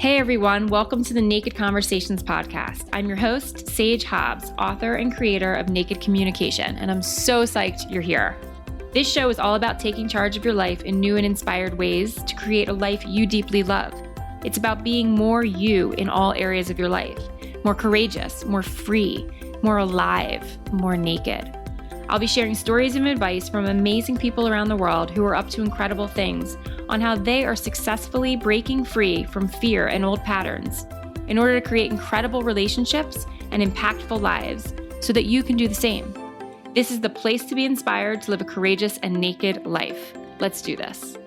Hey everyone, welcome to the Naked Conversations podcast. I'm your host, Sage Hobbs, author and creator of Naked Communication, and I'm so psyched you're here. This show is all about taking charge of your life in new and inspired ways to create a life you deeply love. It's about being more you in all areas of your life, more courageous, more free, more alive, more naked. I'll be sharing stories and advice from amazing people around the world who are up to incredible things on how they are successfully breaking free from fear and old patterns in order to create incredible relationships and impactful lives so that you can do the same. This is the place to be inspired to live a courageous and naked life. Let's do this.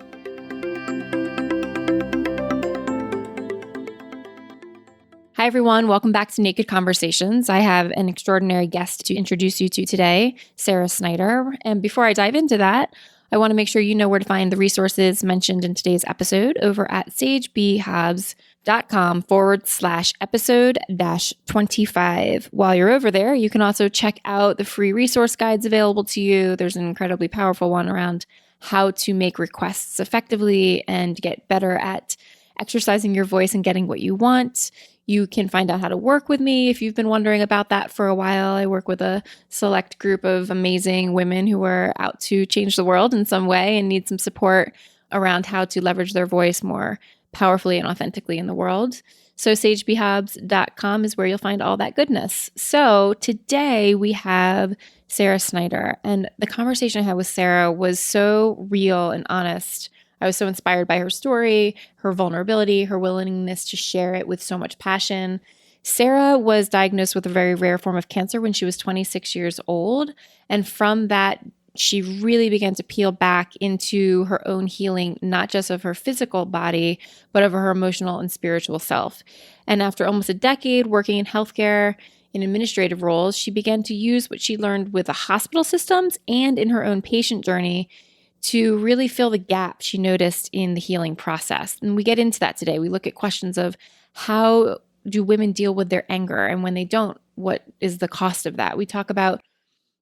Hi, everyone. Welcome back to Naked Conversations. I have an extraordinary guest to introduce you to today, Sera Snyder. And before I dive into that, I want to make sure you know where to find the resources mentioned in today's episode over at sagebhobbs.com/episode-25. While you're over there, you can also check out the free resource guides available to you. There's an incredibly powerful one around how to make requests effectively and get better at exercising your voice and getting what you want. You can find out how to work with me if you've been wondering about that for a while. I work with a select group of amazing women who are out to change the world in some way and need some support around how to leverage their voice more powerfully and authentically in the world. So sagebhobbs.com is where you'll find all that goodness. So today we have Sera Snyder, and the conversation I had with Sera was so real and honest. I was so inspired by her story, her vulnerability, her willingness to share it with so much passion. Sera was diagnosed with a very rare form of cancer when she was 26 years old. And from that, she really began to peel back into her own healing, not just of her physical body, but of her emotional and spiritual self. And after almost a decade working in healthcare, in administrative roles, she began to use what she learned with the hospital systems and in her own patient journey to really fill the gap she noticed in the healing process. And we get into that today. We look at questions of how do women deal with their anger, and when they don't, what is the cost of that? We talk about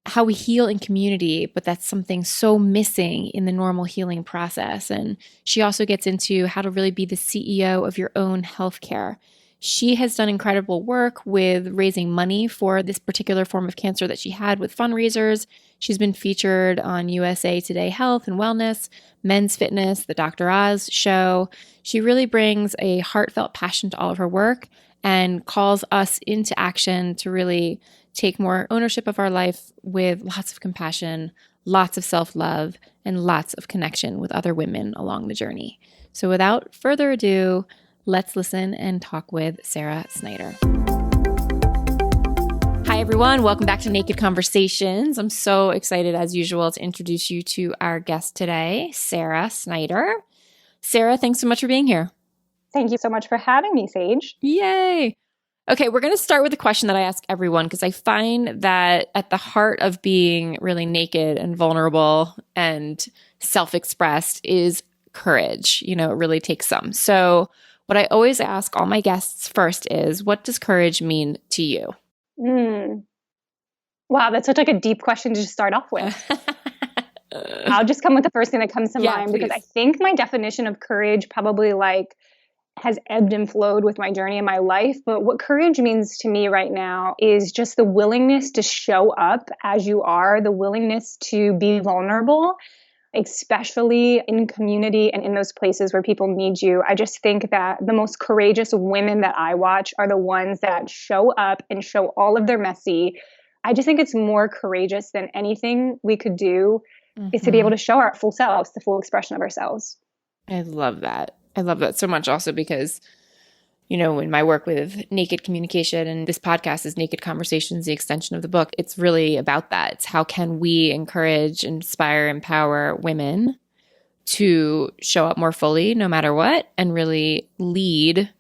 how we heal in community, but that's something so missing in the normal healing process. And she also gets into how to really be the CEO of your own healthcare. She has done incredible work with raising money for this particular form of cancer that she had with fundraisers. She's been featured on USA Today Health and Wellness, Men's Fitness, the Dr. Oz show. She really brings a heartfelt passion to all of her work and calls us into action to really take more ownership of our life with lots of compassion, lots of self-love, and lots of connection with other women along the journey. So without further ado, let's listen and talk with Sera Snyder. Hi, everyone. Welcome back to Naked Conversations. I'm so excited, as usual, to introduce you to our guest today, Sera Snyder. Sera, thanks so much for being here. Thank you so much for having me, Sage. Yay. Okay, we're going to start with a question that I ask everyone because I find that at the heart of being really naked and vulnerable and self-expressed is courage. You know, it really takes some. So what I always ask all my guests first is, what does courage mean to you? Wow, that's such like a deep question to just start off with. I'll just come with the first thing that comes to mind, because I think my definition of courage probably has ebbed and flowed with my journey in my life. But what courage means to me right now is just the willingness to show up as you are, the willingness to be vulnerable, especially in community and in those places where people need you. I just think that the most courageous women that I watch are the ones that show up and show all of their messy. I just think it's more courageous than anything we could do is to be able to show our full selves, the full expression of ourselves. I love that. I love that so much also because, you know, in my work with Naked Communication, and this podcast is Naked Conversations, the extension of the book, it's really about that. It's how can we encourage, inspire, empower women to show up more fully no matter what and really lead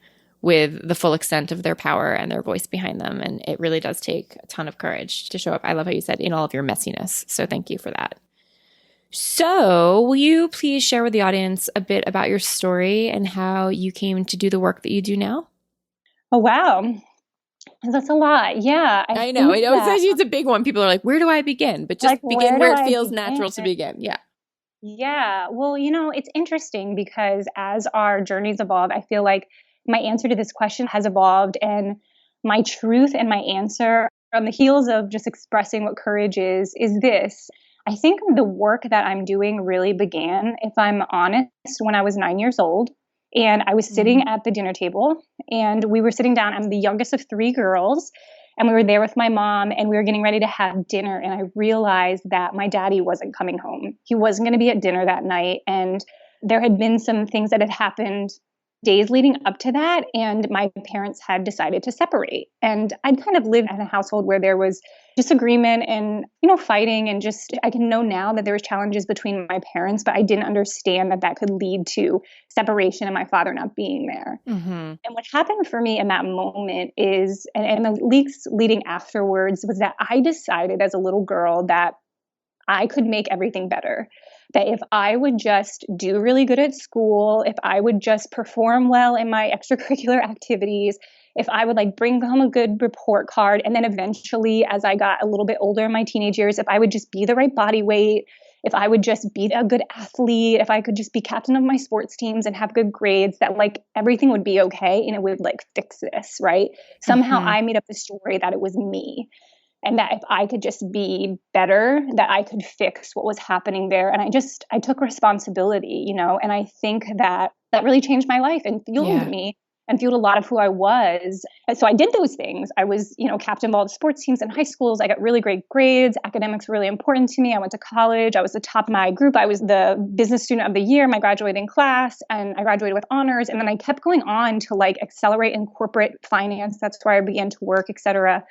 with the full extent of their power and their voice behind them. And it really does take a ton of courage to show up. I love how you said in all of your messiness. So thank you for that. So will you please share with the audience a bit about your story and how you came to do the work that you do now? Oh, wow. That's a lot. Yeah. I know. It's a big one. People are like, where do I begin? But just begin where it feels natural to begin. Yeah. Yeah. Well, it's interesting because as our journeys evolve, I feel like my answer to this question has evolved, and my truth and my answer on the heels of just expressing what courage is this. I think the work that I'm doing really began, if I'm honest, when I was 9 years old. And I was sitting at the dinner table, and we were sitting down. I'm the youngest of three girls, and we were there with my mom, and we were getting ready to have dinner. And I realized that my daddy wasn't coming home. He wasn't going to be at dinner that night. And there had been some things that had happened days leading up to that, and my parents had decided to separate. And I'd kind of lived in a household where there was disagreement and, fighting, and just, I can know now that there was challenges between my parents, but I didn't understand that could lead to separation and my father not being there. Mm-hmm. And what happened for me in that moment is, and the weeks leading afterwards, was that I decided as a little girl that I could make everything better. That if I would just do really good at school, if I would just perform well in my extracurricular activities, if I would bring home a good report card, and then eventually as I got a little bit older in my teenage years, if I would just be the right body weight, if I would just be a good athlete, if I could just be captain of my sports teams and have good grades, that everything would be okay and it would fix this, right? Somehow I made up the story that it was me. And that if I could just be better, that I could fix what was happening there. And I took responsibility, and I think that really changed my life and fueled me and fueled a lot of who I was. And so I did those things. I was, captain of all the sports teams in high schools. I got really great grades. Academics were really important to me. I went to college. I was the top of my group. I was the business student of the year, my graduating class, and I graduated with honors. And then I kept going on to accelerate in corporate finance. That's where I began to work, et cetera.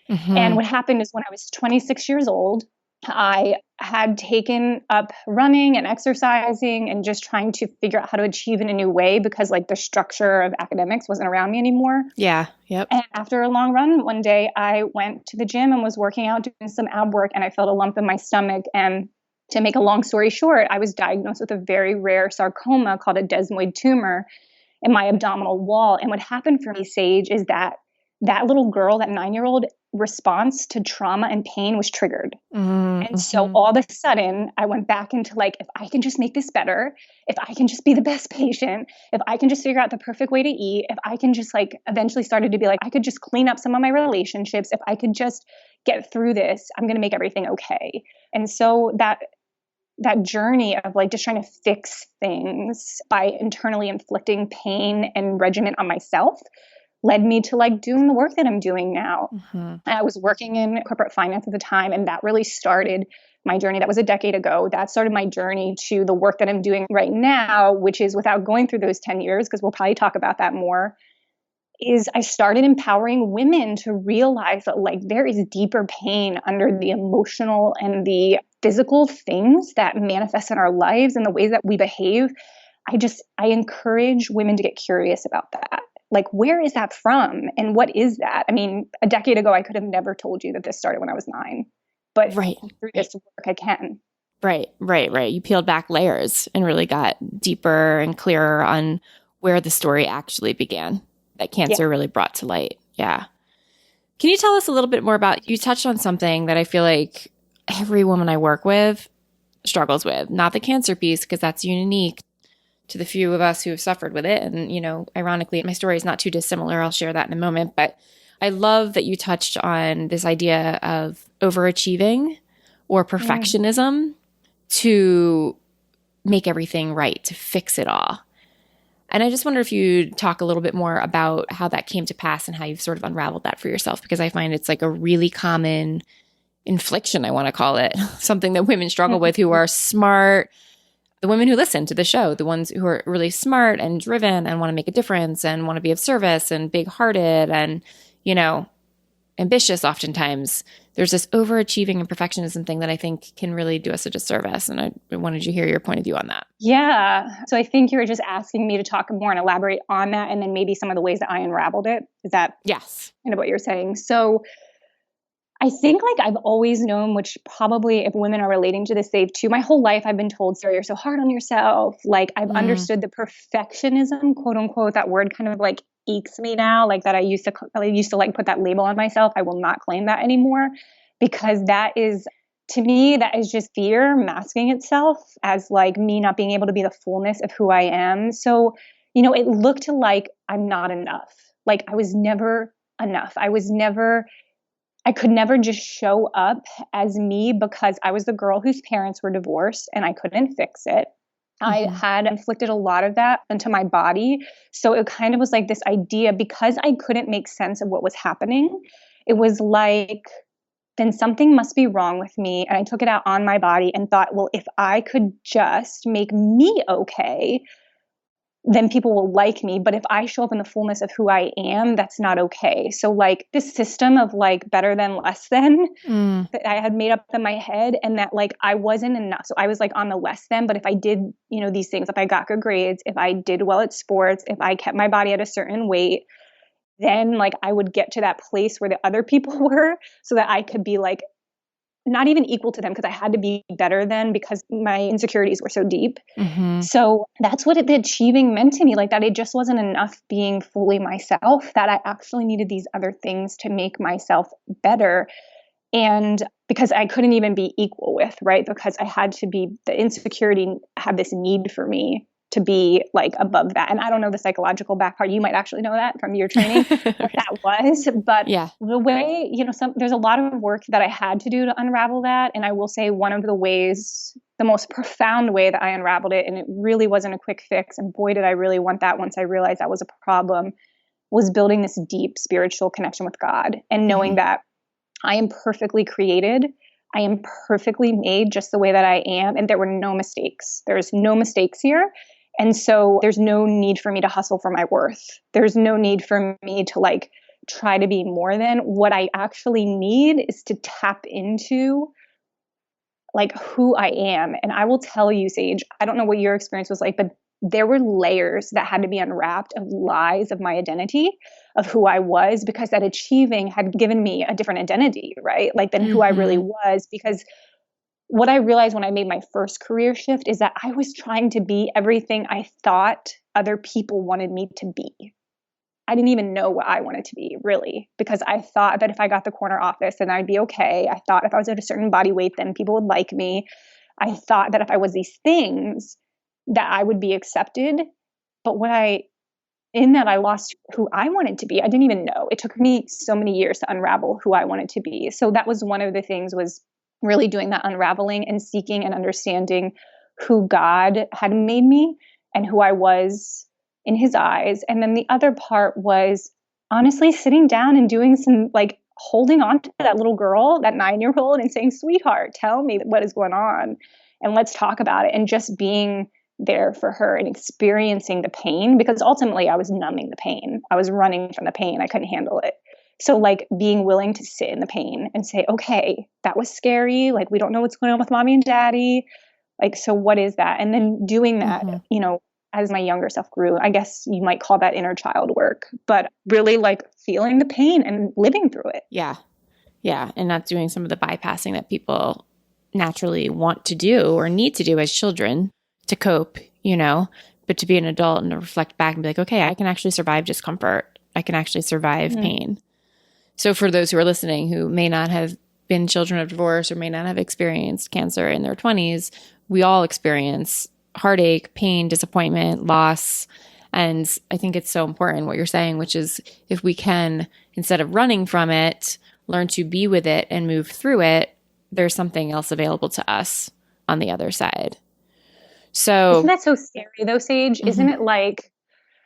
Mm-hmm. And what happened is when I was 26 years old, I had taken up running and exercising and just trying to figure out how to achieve in a new way, because the structure of academics wasn't around me anymore. Yeah. Yep. And after a long run, one day I went to the gym and was working out, doing some ab work, and I felt a lump in my stomach. And to make a long story short, I was diagnosed with a very rare sarcoma called a Desmoid tumor in my abdominal wall. And what happened for me, Sage, is that little girl, that 9-year-old, response to trauma and pain was triggered. Mm-hmm. And so all of a sudden I went back into if I can just make this better, if I can just be the best patient, if I can just figure out the perfect way to eat, if I can just eventually started to be I could just clean up some of my relationships, if I could just get through this, I'm going to make everything okay. And so that journey of just trying to fix things by internally inflicting pain and regiment on myself led me to doing the work that I'm doing now. Mm-hmm. I was working in corporate finance at the time, and that really started my journey. That was a decade ago. That started my journey to the work that I'm doing right now, which is, without going through those 10 years, because we'll probably talk about that more, is I started empowering women to realize that there is deeper pain under the emotional and the physical things that manifest in our lives and the ways that we behave. I encourage women to get curious about that. Where is that from? And what is that? I mean, a decade ago, I could have never told you that this started when I was 9. But through this work, I can. Right. You peeled back layers and really got deeper and clearer on where the story actually began, that cancer really brought to light. Yeah. Can you tell us a little bit more about, you touched on something that I feel like every woman I work with struggles with, not the cancer piece, because that's unique to the few of us who have suffered with it. And, ironically, my story is not too dissimilar. I'll share that in a moment. But I love that you touched on this idea of overachieving or perfectionism to make everything right, to fix it all. And I just wonder if you'd talk a little bit more about how that came to pass and how you've sort of unraveled that for yourself, because I find it's a really common infliction, I want to call it, something that women struggle with who are smart. The women who listen to the show, the ones who are really smart and driven and want to make a difference and want to be of service and big-hearted and, ambitious oftentimes. There's this overachieving and perfectionism thing that I think can really do us a disservice. And I wanted to hear your point of view on that. Yeah. So I think you were just asking me to talk more and elaborate on that, and then maybe some of the ways that I unraveled it. Is that kind of what you're saying? So I think I've always known, which probably if women are relating to this, they've too. My whole life I've been told, Sarah, you're so hard on yourself. I've understood the perfectionism, quote unquote, that word kind of aches me now. That I used to put that label on myself. I will not claim that anymore, because that is, to me, that is just fear masking itself as me not being able to be the fullness of who I am. So, it looked like I'm not enough. Like I was never enough. I could never just show up as me because I was the girl whose parents were divorced and I couldn't fix it. I had inflicted a lot of that into my body. So it kind of was like this idea, because I couldn't make sense of what was happening. It was like, then something must be wrong with me. And I took it out on my body and thought, well, if I could just make me okay, then people will like me. But if I show up in the fullness of who I am, that's not okay. So like this system of like better than, less than that I had made up in my head, and that like I wasn't enough. So I was like on the less than, but if I did, these things, if I got good grades, if I did well at sports, if I kept my body at a certain weight, then like I would get to that place where the other people were, so that I could be like not even equal to them, because I had to be better than, because my insecurities were so deep. So that's what the achieving meant to me, like that it just wasn't enough being fully myself, that I actually needed these other things to make myself better. And because I couldn't even be equal with, right? Because I had to be, the insecurity had this need for me to be like above that. And I don't know the psychological back part. You might actually know that from your training, what that was. But the way, there's a lot of work that I had to do to unravel that. And I will say one of the ways, the most profound way that I unraveled it, and it really wasn't a quick fix, and boy, did I really want that once I realized that was a problem, was building this deep spiritual connection with God and knowing that I am perfectly created. I am perfectly made just the way that I am. And there were no mistakes. There's no mistakes here. And so there's no need for me to hustle for my worth. There's no need for me to like try to be more than. What I actually need is to tap into like who I am. And I will tell you, Sage, I don't know what your experience was like, but there were layers that had to be unwrapped of lies of my identity, of who I was, because that achieving had given me a different identity, right? Like than who I really was. Because what I realized when I made my first career shift is that I was trying to be everything I thought other people wanted me to be. I didn't even know what I wanted to be, really, because I thought that if I got the corner office, then I'd be okay. I thought if I was at a certain body weight, then people would like me. I thought that if I was these things, that I would be accepted. But I lost who I wanted to be. I didn't even know. It took me so many years to unravel who I wanted to be. So that was one of the things, was really doing that unraveling and seeking and understanding who God had made me and who I was in his eyes. And then the other part was honestly sitting down and doing some like holding on to that little girl, that 9-year-old, and saying, sweetheart, tell me what is going on and let's talk about it. And just being there for her and experiencing the pain, because ultimately I was numbing the pain. I was running from the pain. I couldn't handle it. So like being willing to sit in the pain and say, okay, that was scary. Like, we don't know what's going on with mommy and daddy. Like, so what is that? And then doing that, as my younger self grew, I guess you might call that inner child work, but really like feeling the pain and living through it. Yeah. Yeah. And not doing some of the bypassing that people naturally want to do or need to do as children to cope, but to be an adult and to reflect back and be like, okay, I can actually survive discomfort. I can actually survive pain. So for those who are listening who may not have been children of divorce or may not have experienced cancer in their 20s, we all experience heartache, pain, disappointment, loss. And I think it's so important what you're saying, which is if we can, instead of running from it, learn to be with it and move through it, there's something else available to us on the other side. So isn't that so scary though, Sage? Isn't it like,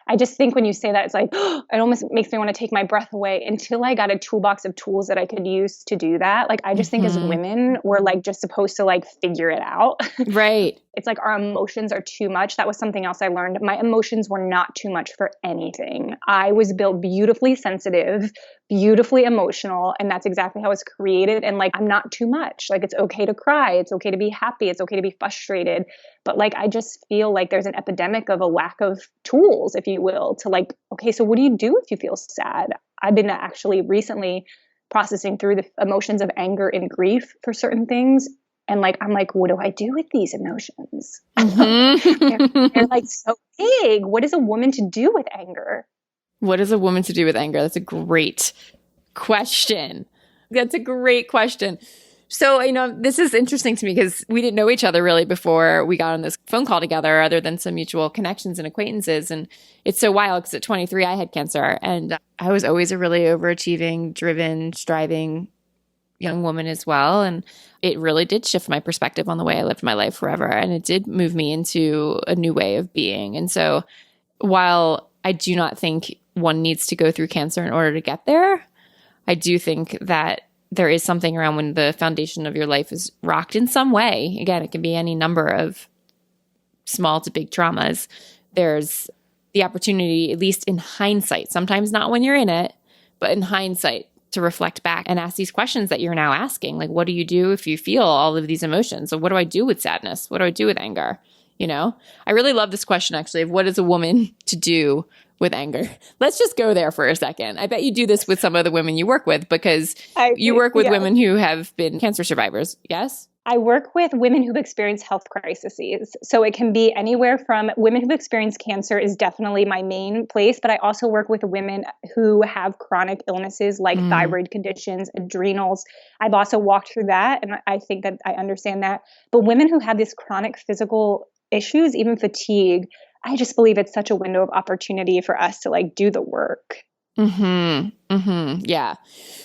I just think when you say that, it's like, it almost makes me want to take my breath away until I got a toolbox of tools that I could use to do that. Like, I just think as women, we're like just supposed to like figure it out. Right. It's like our emotions are too much. That was something else I learned. My emotions were not too much for anything. I was built beautifully sensitive, beautifully emotional. And that's exactly how I was created. And like, I'm not too much. Like, it's okay to cry. It's okay to be happy. It's okay to be frustrated. But like, I just feel like there's an epidemic of a lack of tools, if you will, to like, okay, so what do you do if you feel sad? I've been actually recently processing through the emotions of anger and grief for certain things. And like, I'm like, what do I do with these emotions? They're like so big. What is a woman to do with anger? What is a woman to do with anger? That's a great question. That's a great question. So, this is interesting to me because we didn't know each other really before we got on this phone call together, other than some mutual connections and acquaintances. And it's so wild because at 23, I had cancer, and I was always a really overachieving, driven, striving young woman as well. And it really did shift my perspective on the way I lived my life forever. And it did move me into a new way of being. And so while I do not think one needs to go through cancer in order to get there, I do think that there is something around when the foundation of your life is rocked in some way. Again, it can be any number of small to big traumas. There's the opportunity, at least in hindsight, sometimes not when you're in it, but in hindsight, to reflect back and ask these questions that you're now asking. Like, what do you do if you feel all of these emotions? So what do I do with sadness? What do I do with anger? I really love this question, actually, of what is a woman to do with anger? Let's just go there for a second. I bet you do this with some of the women you work with, because you work with women who have been cancer survivors. Yes? I work with women who've experienced health crises. So it can be anywhere from women who've experienced cancer is definitely my main place, but I also work with women who have chronic illnesses like thyroid conditions, adrenals. I've also walked through that, and I think that I understand that. But women who have these chronic physical issues, even fatigue, I just believe it's such a window of opportunity for us to do the work. Yeah.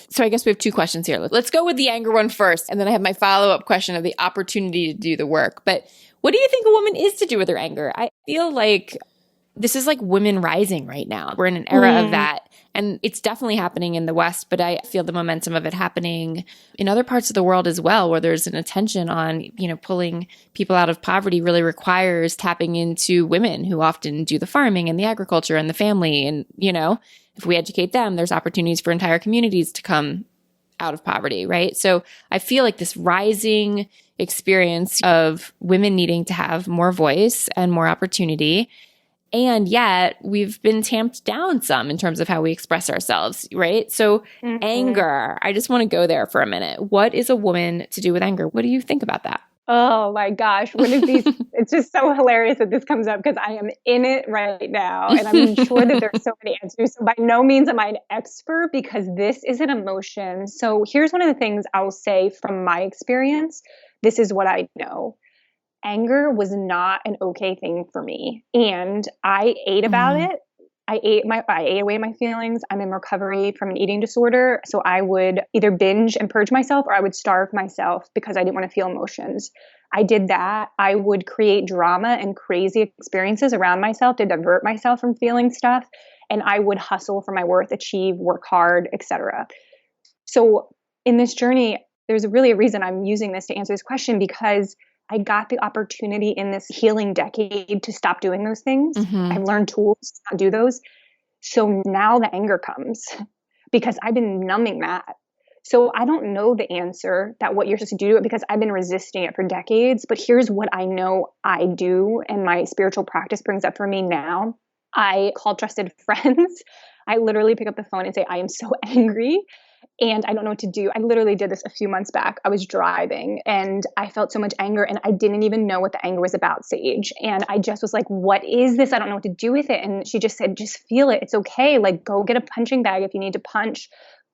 So I guess we have two questions here. Let's go with the anger one first. And then I have my follow-up question of the opportunity to do the work. But what do you think a woman is to do with her anger? I feel like this is like women rising right now. We're in an era of that. And it's definitely happening in the West, but I feel the momentum of it happening in other parts of the world as well, where there's an attention on, pulling people out of poverty really requires tapping into women who often do the farming and the agriculture and the family. And, if we educate them, there's opportunities for entire communities to come out of poverty, right? So I feel like this rising experience of women needing to have more voice and more opportunity. And yet we've been tamped down some in terms of how we express ourselves, right? So anger, I just want to go there for a minute. What is a woman to do with anger? What do you think about that? Oh my gosh. One of these, it's just so hilarious that this comes up because I am in it right now. And I'm sure that there's so many answers. So by no means am I an expert because this is an emotion. So here's one of the things I'll say from my experience. This is what I know. Anger was not an okay thing for me. And I ate about it. I ate away my feelings. I'm in recovery from an eating disorder. So I would either binge and purge myself or I would starve myself because I didn't want to feel emotions. I did that. I would create drama and crazy experiences around myself to divert myself from feeling stuff. And I would hustle for my worth, achieve, work hard, etc. So in this journey, there's really a reason I'm using this to answer this question, because I got the opportunity in this healing decade to stop doing those things. I've learned tools to not do those. So now the anger comes because I've been numbing that. So I don't know the answer that what you're supposed to do to it because I've been resisting it for decades. But here's what I know I do, and my spiritual practice brings up for me now. I call trusted friends. I literally pick up the phone and say, I am so angry. And I don't know what to do. I literally did this a few months back. I was driving and I felt so much anger and I didn't even know what the anger was about, Sage. And I just was like, what is this? I don't know what to do with it. And she just said, just feel it. It's okay. Go get a punching bag if you need to punch.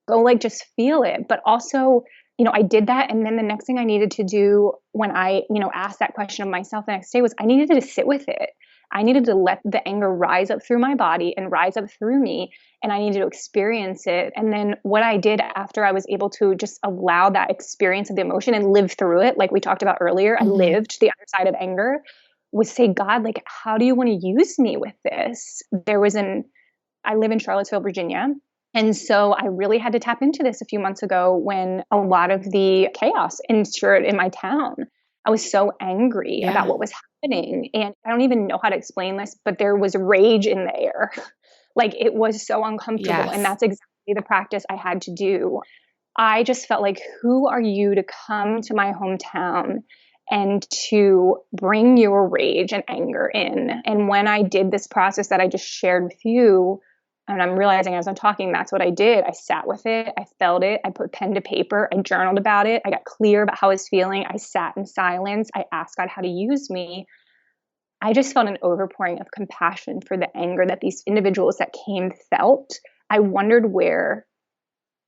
Go just feel it. But also, I did that. And then the next thing I needed to do when I, asked that question of myself the next day was I needed to sit with it. I needed to let the anger rise up through my body and rise up through me. And I needed to experience it. And then what I did after I was able to just allow that experience of the emotion and live through it, like we talked about earlier, I lived the other side of anger, was say, God, how do you want to use me with this? I live in Charlottesville, Virginia. And so I really had to tap into this a few months ago when a lot of the chaos ensured in my town. I was so angry about what was happening. And I don't even know how to explain this, but there was rage in the air. It was so uncomfortable. Yes. And that's exactly the practice I had to do. I just felt like, who are you to come to my hometown and to bring your rage and anger in? And when I did this process that I just shared with you, and I'm realizing as I'm talking, that's what I did. I sat with it. I felt it. I put pen to paper. I journaled about it. I got clear about how I was feeling. I sat in silence. I asked God how to use me. I just felt an overpouring of compassion for the anger that these individuals that came felt. I wondered where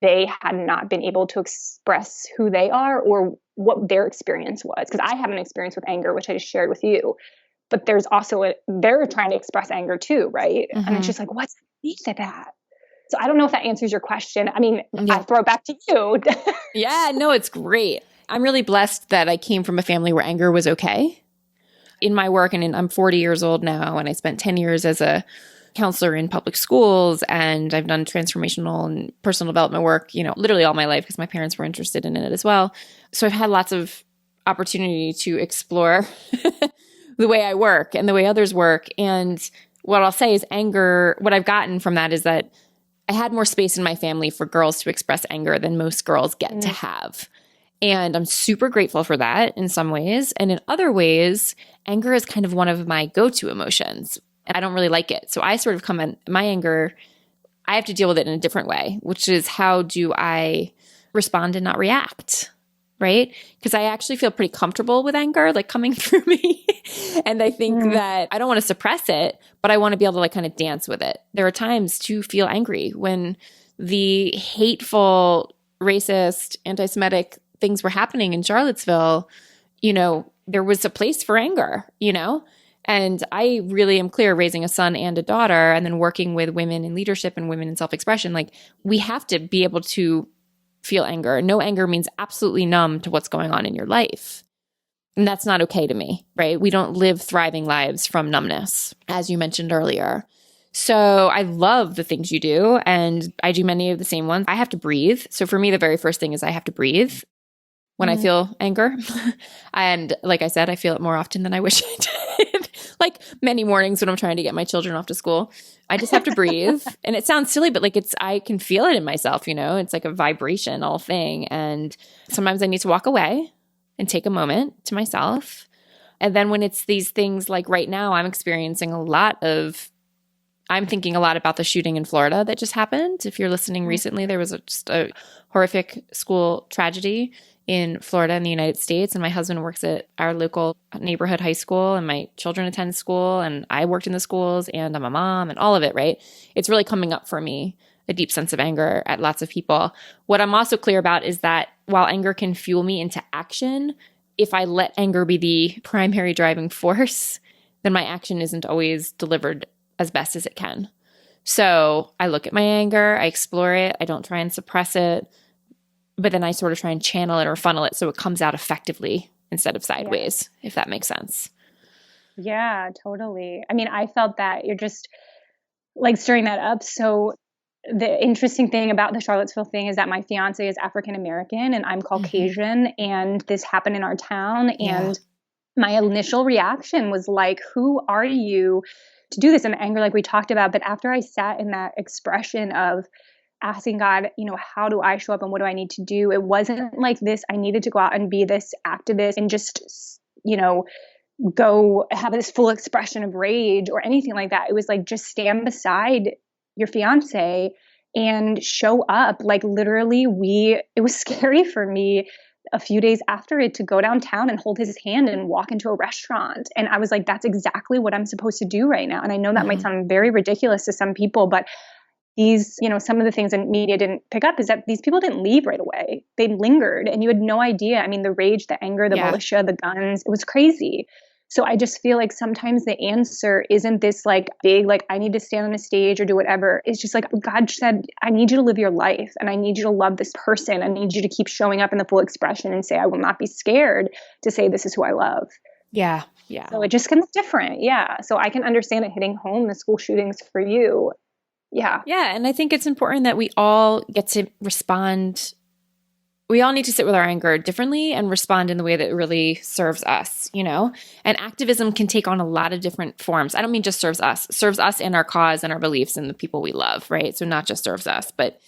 they had not been able to express who they are or what their experience was. Because I have an experience with anger, which I just shared with you. But there's also they're trying to express anger too, right? Mm-hmm. And it's just like, what's beneath of that? So I don't know if that answers your question. I mean, I throw it back to you. Yeah, no, it's great. I'm really blessed that I came from a family where anger was okay. In my work, and I'm 40 years old now, and I spent 10 years as a counselor in public schools, and I've done transformational and personal development work, literally all my life because my parents were interested in it as well. So I've had lots of opportunity to explore the way I work and the way others work. And what I'll say is anger, what I've gotten from that is that I had more space in my family for girls to express anger than most girls get to have. And I'm super grateful for that in some ways. And in other ways, anger is kind of one of my go-to emotions. And I don't really like it. So I sort of come in my anger, I have to deal with it in a different way, which is how do I respond and not react, right? Because I actually feel pretty comfortable with anger, like coming through me. And I think that I don't want to suppress it, but I want to be able to like kind of dance with it. There are times to feel angry when the hateful, racist, anti-Semitic things were happening in Charlottesville. There was a place for anger, and I really am clear raising a son and a daughter and then working with women in leadership and women in self-expression. Like we have to be able to feel anger. No anger means absolutely numb to what's going on in your life. And that's not okay to me, right? We don't live thriving lives from numbness, as you mentioned earlier. So I love the things you do, and I do many of the same ones. I have to breathe. So for me, the very first thing is I have to breathe when I feel anger. And like I said, I feel it more often than I wish I did. Like many mornings when I'm trying to get my children off to school, I just have to breathe. And it sounds silly, but like I can feel it in myself, it's like a vibrational thing. And sometimes I need to walk away and take a moment to myself. And then when it's these things like right now, I'm thinking a lot about the shooting in Florida that just happened. If you're listening recently, there was just a horrific school tragedy in Florida in the United States. And my husband works at our local neighborhood high school, and my children attend school, and I worked in the schools, and I'm a mom, and all of it, right? It's really coming up for me, a deep sense of anger at lots of people. What I'm also clear about is that while anger can fuel me into action, if I let anger be the primary driving force, then my action isn't always delivered as best as it can. So I look at my anger, I explore it, I don't try and suppress it, but then I sort of try and channel it or funnel it so it comes out effectively instead of sideways, if that makes sense. Yeah, totally. I mean, I felt that you're just like stirring that up. So the interesting thing about the Charlottesville thing is that my fiance is African American and I'm Caucasian, and this happened in our town. And my initial reaction was like, who are you to do this? And anger, like we talked about. But after I sat in that expression of asking God, how do I show up and what do I need to do? It wasn't like this, I needed to go out and be this activist and just, go have this full expression of rage or anything like that. It was like, just stand beside your fiance and show up. Like literally it was scary for me a few days after it to go downtown and hold his hand and walk into a restaurant. And I was like, that's exactly what I'm supposed to do right now. And I know that might sound very ridiculous to some people, but these, some of the things in media didn't pick up is that these people didn't leave right away. They lingered and you had no idea. I mean, the rage, the anger, the militia, the guns, it was crazy. So I just feel like sometimes the answer isn't this like big, like I need to stand on a stage or do whatever. It's just like God said, I need you to live your life and I need you to love this person. I need you to keep showing up in the full expression and say, I will not be scared to say this is who I love. Yeah. Yeah. So it just comes different. Yeah. So I can understand it hitting home, the school shootings for you. Yeah. Yeah. And I think it's important that we all get to respond. We all need to sit with our anger differently and respond in the way that really serves us, And activism can take on a lot of different forms. I don't mean just serves us and our cause and our beliefs and the people we love, right? So not just serves us, but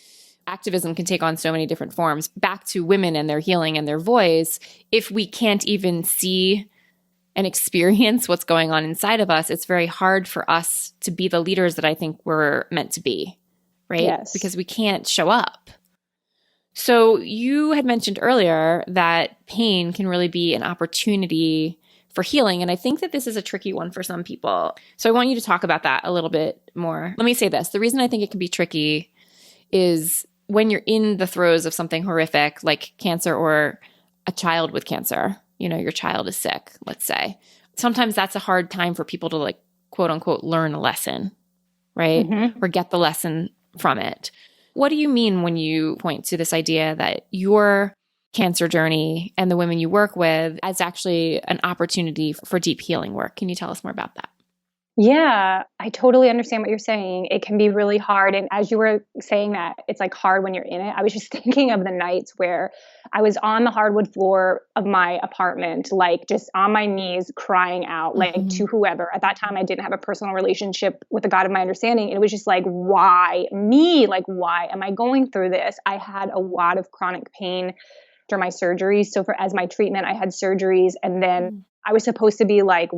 activism can take on so many different forms. Back to women and their healing and their voice, if we can't even see and experience what's going on inside of us, it's very hard for us to be the leaders that I think we're meant to be, right? Yes. Because we can't show up. So you had mentioned earlier that pain can really be an opportunity for healing. And I think that this is a tricky one for some people. So I want you to talk about that a little bit more. Let me say this. The reason I think it can be tricky is when you're in the throes of something horrific like cancer or a child with cancer, your child is sick, let's say, sometimes that's a hard time for people to like, quote unquote, learn a lesson, right? Or get the lesson from it. What do you mean when you point to this idea that your cancer journey and the women you work with is actually an opportunity for deep healing work? Can you tell us more about that? Yeah, I totally understand what you're saying. It can be really hard. And as you were saying that, it's like hard when you're in it. I was just thinking of the nights where I was on the hardwood floor of my apartment, like just on my knees, crying out, like to whoever. At that time, I didn't have a personal relationship with the God of my understanding. And it was just like, why me? Like, why am I going through this? I had a lot of chronic pain after my surgeries. So as my treatment, I had surgeries, and then I was supposed to be like,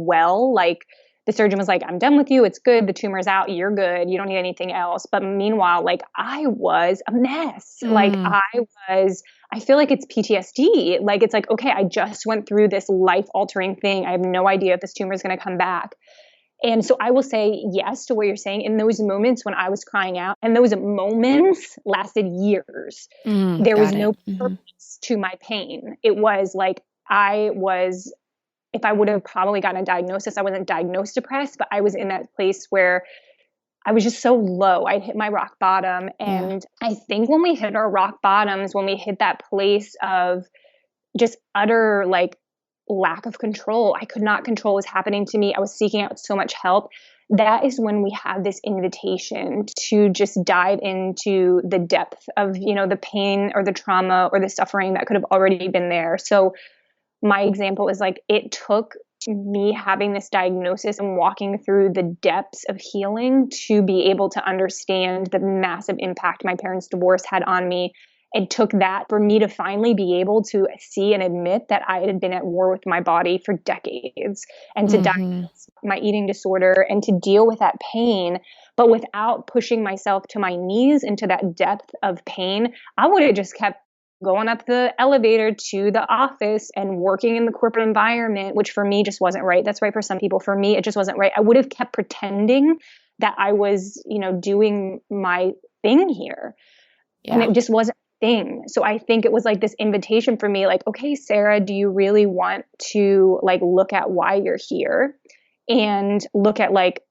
the surgeon was like, I'm done with you. It's good. The tumor's out. You're good. You don't need anything else. But meanwhile, like I was a mess. Like I feel like it's PTSD. Like, it's like, okay, I just went through this life altering thing. I have no idea if this tumor is going to come back. And so I will say yes to what you're saying. In those moments when I was crying out, and those moments lasted years, there was no purpose to my pain. It was like, if I would have probably gotten a diagnosis, I wasn't diagnosed depressed, but I was in that place where I was just so low. I'd hit my rock bottom. And I think when we hit our rock bottoms, when we hit that place of just utter like lack of control, I could not control what was happening to me. I was seeking out so much help. That is when we have this invitation to just dive into the depth of, the pain or the trauma or the suffering that could have already been there. So my example is like, it took me having this diagnosis and walking through the depths of healing to be able to understand the massive impact my parents' divorce had on me. It took that for me to finally be able to see and admit that I had been at war with my body for decades, and to diagnose my eating disorder and to deal with that pain, but without pushing myself to my knees into that depth of pain. I would have just kept going up the elevator to the office and working in the corporate environment, which for me just wasn't right. That's right for some people. For me, it just wasn't right. I would have kept pretending that I was, doing my thing here. Yeah. And it just wasn't a thing. So I think it was like this invitation for me, like, okay, Sera, do you really want to like look at why you're here and look at like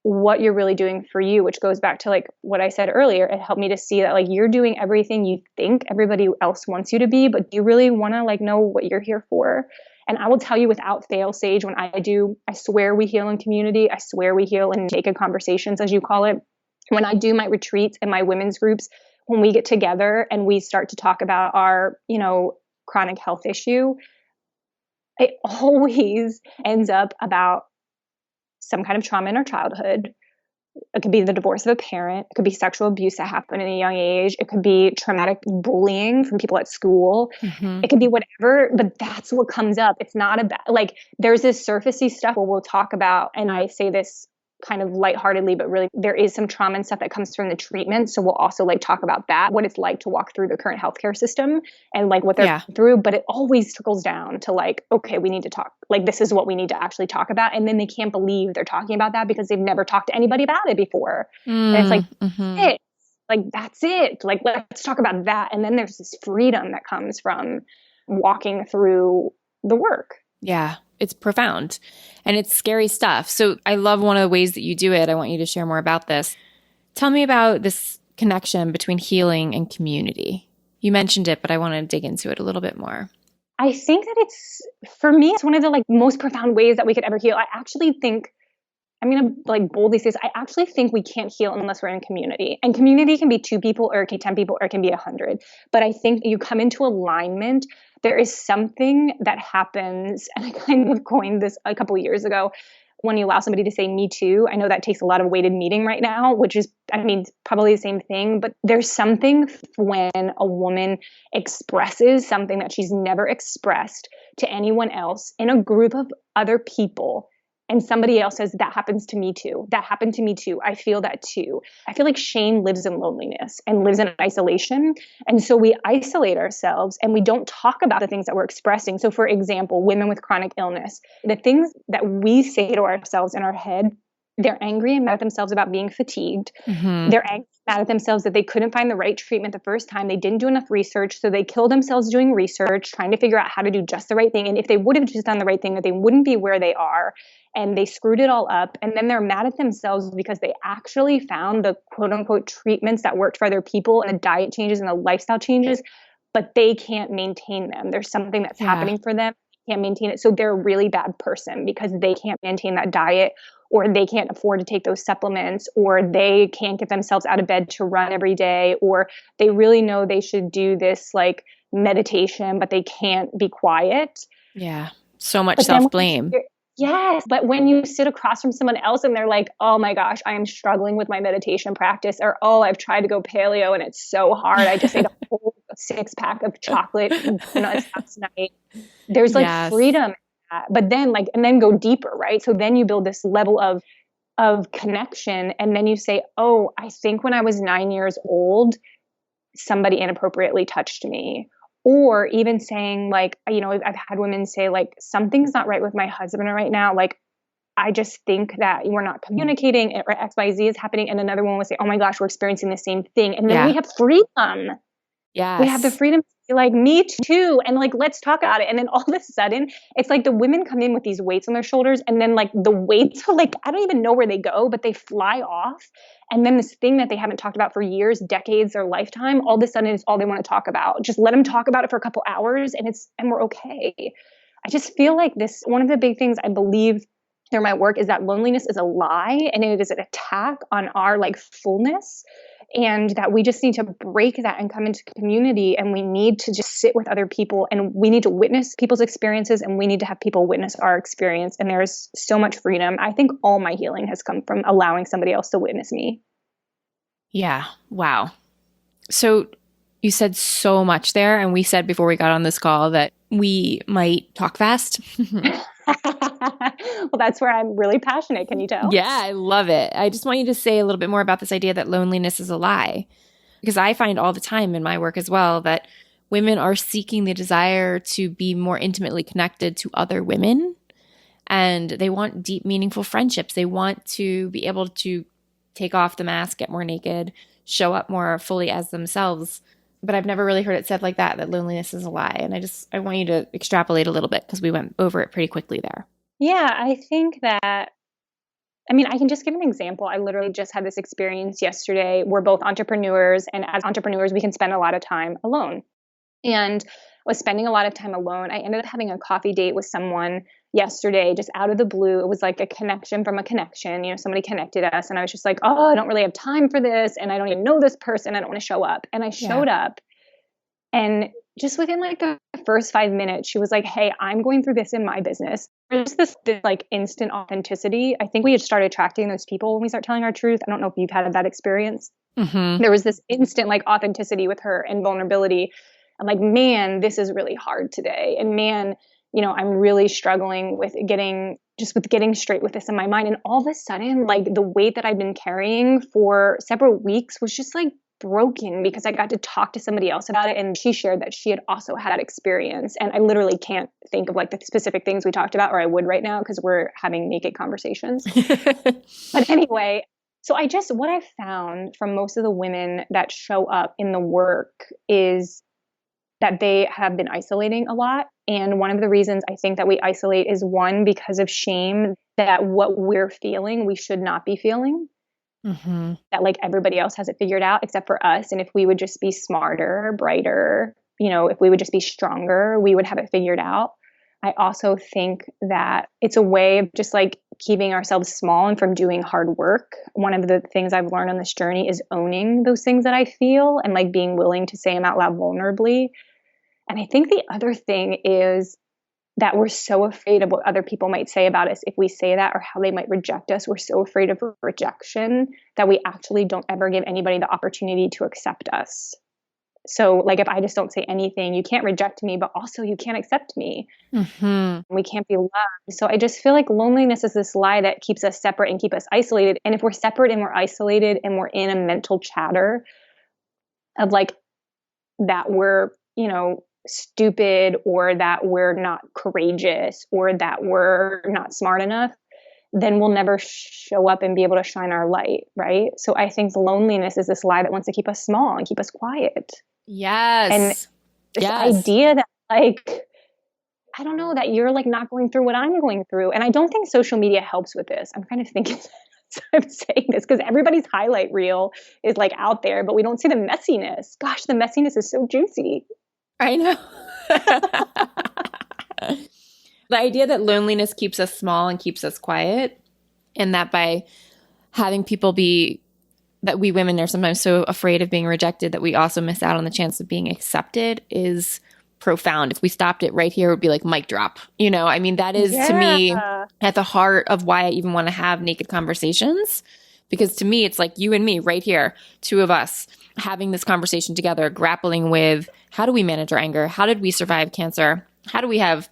what you're really doing for you, which goes back to like what I said earlier. It helped me to see that like you're doing everything you think everybody else wants you to be, but do you really want to like know what you're here for? And I will tell you without fail, Sage, when I swear we heal in community. I swear we heal in naked conversations, as you call it. When I do my retreats and my women's groups, when we get together and we start to talk about our, chronic health issue, it always ends up about some kind of trauma in our childhood. It could be the divorce of a parent. It could be sexual abuse that happened at a young age. It could be traumatic bullying from people at school. It could be whatever, but that's what comes up. It's not about like, there's this surfacey stuff where we'll talk about, and I say this kind of lightheartedly, but really there is some trauma and stuff that comes from the treatment. So we'll also like talk about that, what it's like to walk through the current healthcare system and like what they're going through. But it always trickles down to like, okay, we need to talk. Like, this is what we need to actually talk about. And then they can't believe they're talking about that because they've never talked to anybody about it before. And it's like, that's it. Like, let's talk about that. And then there's this freedom that comes from walking through the work. Yeah. It's profound and it's scary stuff. So I love one of the ways that you do it. I want you to share more about this. Tell me about this connection between healing and community. You mentioned it, but I want to dig into it a little bit more. I think that for me, it's one of the like most profound ways that we could ever heal. I actually think, I'm going to like boldly say this, I actually think we can't heal unless we're in community. And community can be 2 people or it can be 10 people or it can be 100. But I think you come into alignment. There is something that happens, and I kind of coined this a couple of years ago, when you allow somebody to say me too. I know that takes a lot of weighted meaning right now, which is, probably the same thing, but there's something when a woman expresses something that she's never expressed to anyone else in a group of other people. And somebody else says, that happens to me too. That happened to me too. I feel that too. I feel like shame lives in loneliness and lives in isolation. And so we isolate ourselves and we don't talk about the things that we're expressing. So for example, women with chronic illness, the things that we say to ourselves in our head They're angry and mad at themselves about being fatigued. Mm-hmm. They're angry and mad at themselves that they couldn't find the right treatment the first time. They didn't do enough research. So they kill themselves doing research, trying to figure out how to do just the right thing. And if they would have just done the right thing, that they wouldn't be where they are. And they screwed it all up. And then they're mad at themselves because they actually found the quote unquote treatments that worked for other people and the diet changes and the lifestyle changes, but they can't maintain them. There's something that's happening for them. They can't maintain it. So they're a really bad person because they can't maintain that diet, or they can't afford to take those supplements, or they can't get themselves out of bed to run every day, or they really know they should do this like meditation, but they can't be quiet. Yeah. So much self-blame. Yes. But when you sit across from someone else and they're like, oh my gosh, I am struggling with my meditation practice, or, oh, I've tried to go paleo and it's so hard. I just ate a whole 6-pack of chocolate and donuts last night. There's like freedom in that. But then and then go deeper, right? So then you build this level of connection. And then you say, oh, I think when I was 9 years old, somebody inappropriately touched me. Or even saying like, I've had women say like, something's not right with my husband right now. Like, I just think that we're not communicating, or XYZ is happening. And another one will say, oh my gosh, we're experiencing the same thing. And then we have freedom. Yes. We have the freedom to be like, me too. And like, let's talk about it. And then all of a sudden, it's like the women come in with these weights on their shoulders. And then like the weights are like, I don't even know where they go, but they fly off. And then this thing that they haven't talked about for years, decades, or lifetime, all of a sudden is all they want to talk about. Just let them talk about it for a couple hours and we're okay. I just feel like one of the big things I believe through my work is that loneliness is a lie, and it is an attack on our like fullness. And that we just need to break that and come into community, and we need to just sit with other people, and we need to witness people's experiences, and we need to have people witness our experience. And there's so much freedom. I think all my healing has come from allowing somebody else to witness me. Yeah. Wow. So you said so much there. And we said before we got on this call that we might talk fast. Well, that's where I'm really passionate. Can you tell? Yeah, I love it. I just want you to say a little bit more about this idea that loneliness is a lie. Because I find all the time in my work as well that women are seeking the desire to be more intimately connected to other women. And they want deep, meaningful friendships. They want to be able to take off the mask, get more naked, show up more fully as themselves. But I've never really heard it said like that loneliness is a lie. And I want you to extrapolate a little bit because we went over it pretty quickly there. Yeah, I think that, I can just give an example. I literally just had this experience yesterday. We're both entrepreneurs, and as entrepreneurs, we can spend a lot of time alone. And I was spending a lot of time alone. I ended up having a coffee date with someone yesterday, just out of the blue. It was like a connection from a connection. Somebody connected us, and I was just like, oh, I don't really have time for this, and I don't even know this person. I don't want to show up. And I showed up, and just within like the first 5 minutes, she was like, hey, I'm going through this in my business. There's this like instant authenticity. I think we had started attracting those people when we start telling our truth. I don't know if you've had that experience. Mm-hmm. There was this instant like authenticity with her and vulnerability. I'm like, man, this is really hard today. And man, I'm really struggling with getting straight with this in my mind. And all of a sudden, like the weight that I've been carrying for several weeks was just like broken because I got to talk to somebody else about it. And she shared that she had also had that experience. And I literally can't think of like the specific things we talked about, or I would right now because we're having naked conversations. But anyway, so what I've found from most of the women that show up in the work is that they have been isolating a lot. And one of the reasons I think that we isolate is, one, because of shame, that what we're feeling, we should not be feeling. Mm-hmm. That like everybody else has it figured out except for us. And if we would just be smarter, brighter, if we would just be stronger, we would have it figured out. I also think that it's a way of just like keeping ourselves small and from doing hard work. One of the things I've learned on this journey is owning those things that I feel and like being willing to say them out loud vulnerably. And I think the other thing is that we're so afraid of what other people might say about us if we say that, or how they might reject us. We're so afraid of rejection that we actually don't ever give anybody the opportunity to accept us. So like if I just don't say anything, you can't reject me, but also you can't accept me. Mm-hmm. We can't be loved. So I just feel like loneliness is this lie that keeps us separate and keep us isolated. And if we're separate and we're isolated and we're in a mental chatter of like that we're, stupid, or that we're not courageous, or that we're not smart enough, then we'll never show up and be able to shine our light, right? So I think loneliness is this lie that wants to keep us small and keep us quiet. Yes. And this idea that like, I don't know, that you're like not going through what I'm going through. And I don't think social media helps with this. I'm kind of thinking I'm saying this because everybody's highlight reel is like out there, but we don't see the messiness. Gosh, the messiness is so juicy. I know. The idea that loneliness keeps us small and keeps us quiet, and that by having people that we women are sometimes so afraid of being rejected that we also miss out on the chance of being accepted is profound. If we stopped it right here, it would be like mic drop. You know, I mean, that is to me at the heart of why I even want to have naked conversations. Because to me, it's like you and me right here, two of us having this conversation together, grappling with how do we manage our anger? How did we survive cancer? How do we have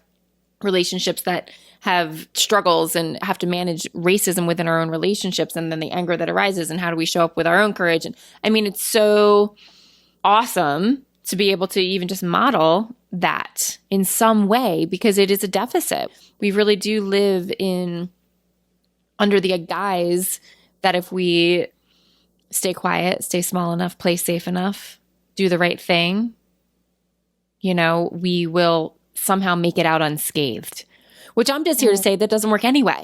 relationships that have struggles and have to manage racism within our own relationships, and then the anger that arises, and how do we show up with our own courage? And I mean, it's so awesome to be able to even just model that in some way, because it is a deficit. We really do live under the guise that if we stay quiet, stay small enough, play safe enough, do the right thing, you know, we will somehow make it out unscathed, which I'm just here to say that doesn't work anyway.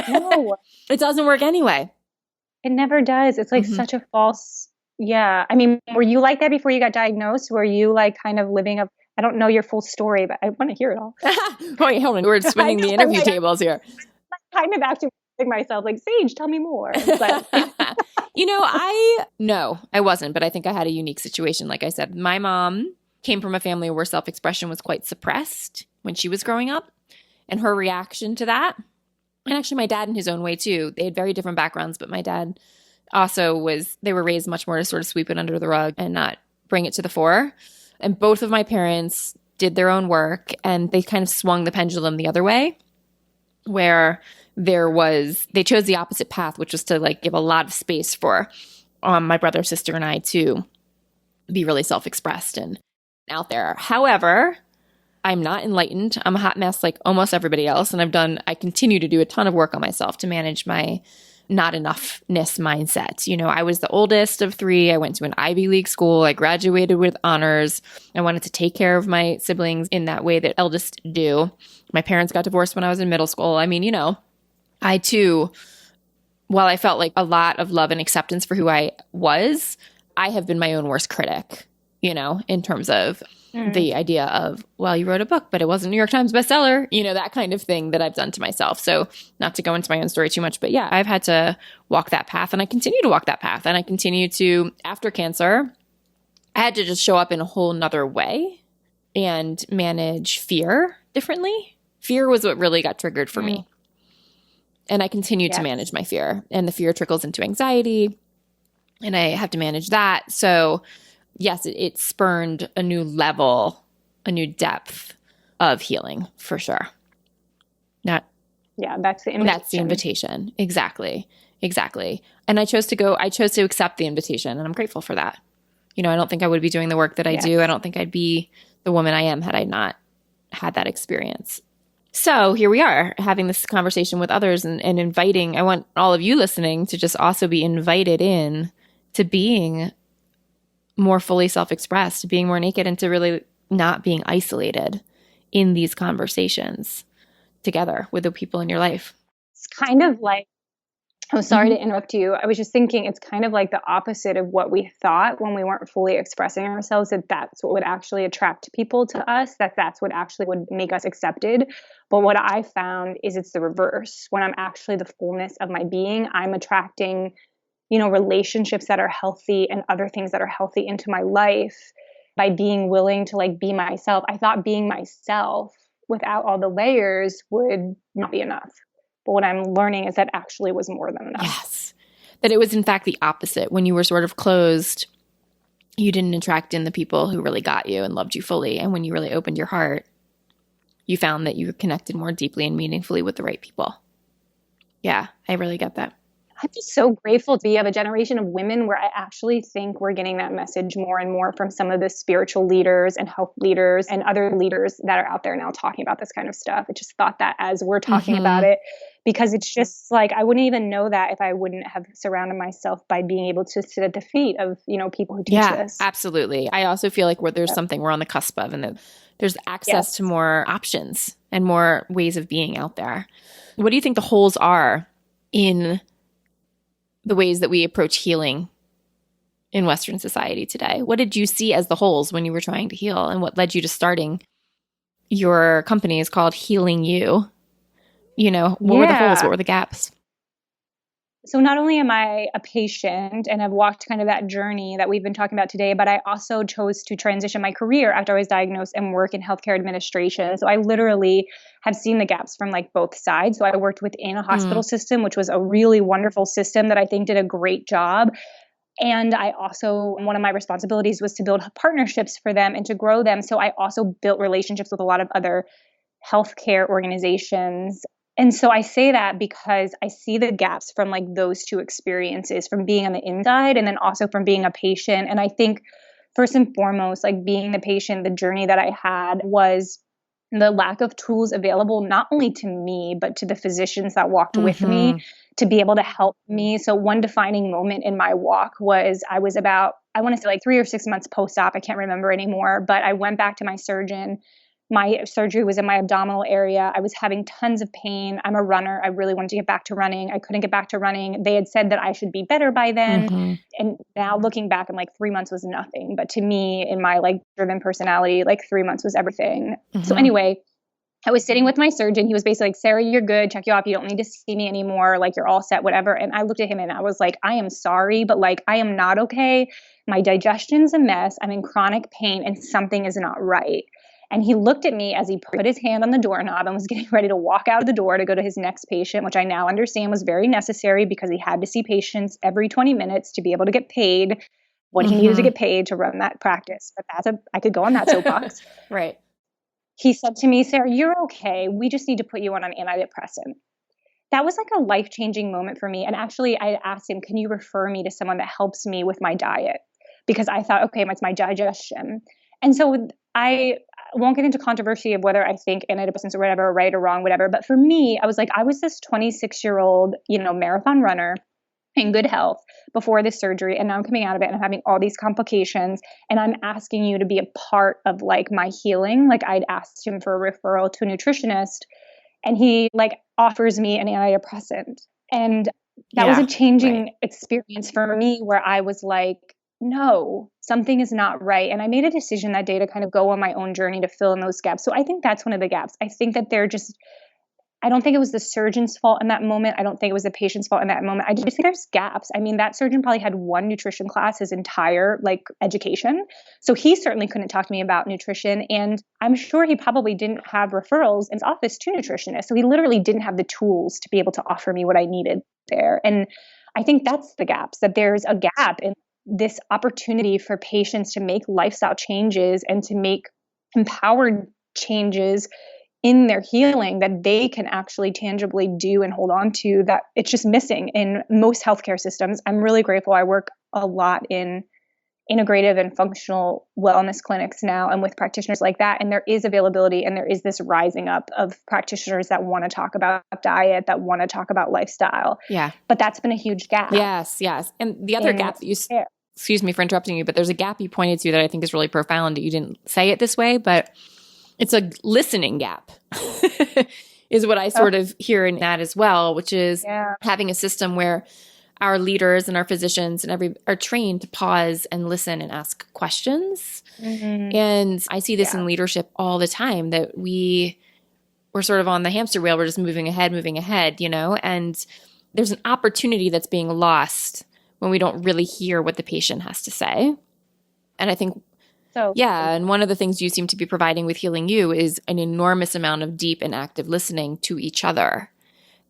No. It doesn't work anyway. It never does. It's like such a false, yeah. I mean, were you like that before you got diagnosed? Were you like kind of I don't know your full story, but I want to hear it all. Wait, hold on. We're spinning the interview tables here. I'm kind of actually myself like, Sage, tell me more. But you know, no, I wasn't, but I think I had a unique situation. Like I said, my mom came from a family where self-expression was quite suppressed when she was growing up, and her reaction to that, and actually my dad in his own way too, they had very different backgrounds, but my dad also they were raised much more to sort of sweep it under the rug and not bring it to the fore. And both of my parents did their own work, and they kind of swung the pendulum the other way, where they chose the opposite path, which was to like give a lot of space for my brother, sister, and I to be really self-expressed and out there. However, I'm not enlightened. I'm a hot mess like almost everybody else. And I continue to do a ton of work on myself to manage my not enoughness mindset. You know, I was the oldest of three. I went to an Ivy League school. I graduated with honors. I wanted to take care of my siblings in that way that eldest do. My parents got divorced when I was in middle school. I mean, you know, I too, while I felt like a lot of love and acceptance for who I was, I have been my own worst critic, you know, in terms of the idea of, well, you wrote a book, but it wasn't New York Times bestseller, you know, that kind of thing that I've done to myself. So not to go into my own story too much, but yeah, I've had to walk that path, and I continue to walk that path. And I continue to, after cancer, I had to just show up in a whole nother way and manage fear differently. Fear was what really got triggered for me. And I continue to manage my fear, and the fear trickles into anxiety, and I have to manage that. So yes, it spurned a new level, a new depth of healing for sure. That's the invitation. That's the invitation. Exactly. And I chose to accept the invitation, and I'm grateful for that. You know, I don't think I would be doing the work that I do. I don't think I'd be the woman I am had I not had that experience. So here we are having this conversation with others and inviting, I want all of you listening to just also be invited in to being more fully self-expressed, to being more naked, and to really not being isolated in these conversations together with the people in your life. It's kind of like, I'm sorry to interrupt you. I was just thinking it's kind of like the opposite of what we thought when we weren't fully expressing ourselves, that that's what would actually attract people to us, that's what actually would make us accepted. But what I found is it's the reverse. When I'm actually the fullness of my being, I'm attracting, you know, relationships that are healthy and other things that are healthy into my life by being willing to like be myself. I thought being myself without all the layers would not be enough. But what I'm learning is that actually was more than enough. Yes. That it was in fact the opposite. When you were sort of closed, you didn't attract in the people who really got you and loved you fully. And when you really opened your heart, you found that you connected more deeply and meaningfully with the right people. Yeah, I really get that. I'm just so grateful to be of a generation of women where I actually think we're getting that message more and more from some of the spiritual leaders and health leaders and other leaders that are out there now talking about this kind of stuff. I just thought that as we're talking about it, because it's just like, I wouldn't even know that if I wouldn't have surrounded myself by being able to sit at the feet of, people who teach this. Absolutely. I also feel like there's something we're on the cusp of, and that there's access to more options and more ways of being out there. What do you think the holes are in the ways that we approach healing in Western society today? What did you see as the holes when you were trying to heal, and what led you to starting your company is called Healing You? What were the holes? What were the gaps? So not only am I a patient and have walked kind of that journey that we've been talking about today, but I also chose to transition my career after I was diagnosed and work in healthcare administration. So I literally have seen the gaps from like both sides. So I worked within a hospital system, which was a really wonderful system that I think did a great job. And I also, one of my responsibilities was to build partnerships for them and to grow them. So I also built relationships with a lot of other healthcare organizations. And so I say that because I see the gaps from like those two experiences, from being on the inside and then also from being a patient. And I think first and foremost, like being the patient, the journey that I had was the lack of tools available, not only to me, but to the physicians that walked with me to be able to help me. So one defining moment in my walk was I was about, I want to say like 3 or 6 months post-op. I can't remember anymore, but I went back to my surgeon. My surgery was in my abdominal area. I was having tons of pain. I'm a runner. I really wanted to get back to running. I couldn't get back to running. They had said that I should be better by then. And now looking back, I'm like 3 months was nothing. But to me, in my like driven personality, like 3 months was everything. So anyway, I was sitting with my surgeon. He was basically like, Sarah, you're good. Check you off. You don't need to see me anymore. Like you're all set, whatever. And I looked at him and I was like, I am sorry, but like, I am not okay. My digestion's a mess. I'm in chronic pain and something is not right. And he looked at me as he put his hand on the doorknob and was getting ready to walk out of the door to go to his next patient, which I now understand was very necessary because he had to see patients every 20 minutes to be able to get paid what he needed to get paid to run that practice. But I could go on that soapbox. Right. He said to me, Sarah, you're okay. We just need to put you on an antidepressant. That was like a life-changing moment for me. And actually, I asked him, can you refer me to someone that helps me with my diet? Because I thought, okay, it's my digestion. And so I won't get into controversy of whether I think antidepressants or whatever, right or wrong, whatever. But for me, I was like, I was this 26-year-old, marathon runner in good health before this surgery. And now I'm coming out of it and I'm having all these complications. And I'm asking you to be a part of like my healing. Like I'd asked him for a referral to a nutritionist and he like offers me an antidepressant. And that was a changing experience for me where I was like, no, something is not right. And I made a decision that day to kind of go on my own journey to fill in those gaps. So I think that's one of the gaps. I think that I don't think it was the surgeon's fault in that moment. I don't think it was the patient's fault in that moment. I just think there's gaps. I mean, that surgeon probably had one nutrition class his entire education. So he certainly couldn't talk to me about nutrition. And I'm sure he probably didn't have referrals in his office to nutritionists. So he literally didn't have the tools to be able to offer me what I needed there. And I think that's the gaps, that there's a gap in this opportunity for patients to make lifestyle changes and to make empowered changes in their healing that they can actually tangibly do and hold on to, that it's just missing in most healthcare systems. I'm really grateful. I work a lot in integrative and functional wellness clinics now and with practitioners like that. And there is availability and there is this rising up of practitioners that want to talk about diet, that want to talk about lifestyle. Yeah. But that's been a huge gap. Yes. And the other gap that you, excuse me for interrupting you, but there's a gap you pointed to that I think is really profound. You didn't say it this way, but it's a listening gap is what I sort of hear in that as well, which is having a system where our leaders and our physicians and are trained to pause and listen and ask questions. And I see this in leadership all the time, that we're sort of on the hamster wheel. We're just moving ahead, and there's an opportunity that's being lost when we don't really hear what the patient has to say. And I think and one of the things you seem to be providing with Healing You is an enormous amount of deep and active listening to each other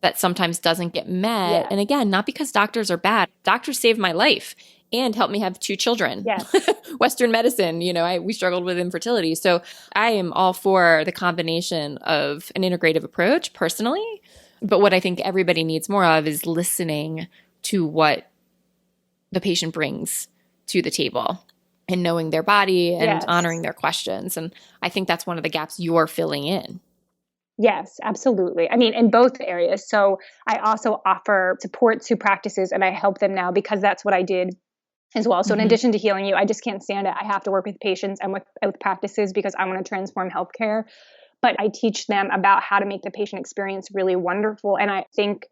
that sometimes doesn't get met. Yeah. And again, not because doctors are bad. Doctors saved my life and helped me have 2 children. Yes. Western medicine, we struggled with infertility. So I am all for the combination of an integrative approach personally. But what I think everybody needs more of is listening to what the patient brings to the table and knowing their body and honoring their questions. And I think that's one of the gaps you're filling in. Yes, absolutely. I mean, in both areas. So I also offer support to practices and I help them now because that's what I did as well. So in addition to healing you, I just can't stand it. I have to work with patients and with practices because I want to transform healthcare. But I teach them about how to make the patient experience really wonderful. And I think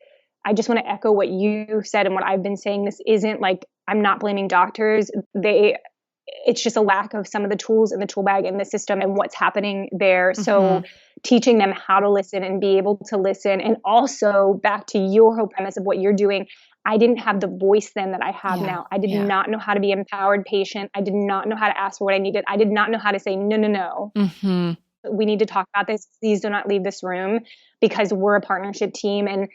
I just want to echo what you said and what I've been saying. This isn't like, I'm not blaming doctors. It's just a lack of some of the tools in the tool bag in the system and what's happening there. So teaching them how to listen and be able to listen. And also back to your whole premise of what you're doing, I didn't have the voice then that I have now. I did not know how to be empowered patient. I did not know how to ask for what I needed. I did not know how to say, no. We need to talk about this. Please do not leave this room because we're a partnership team. And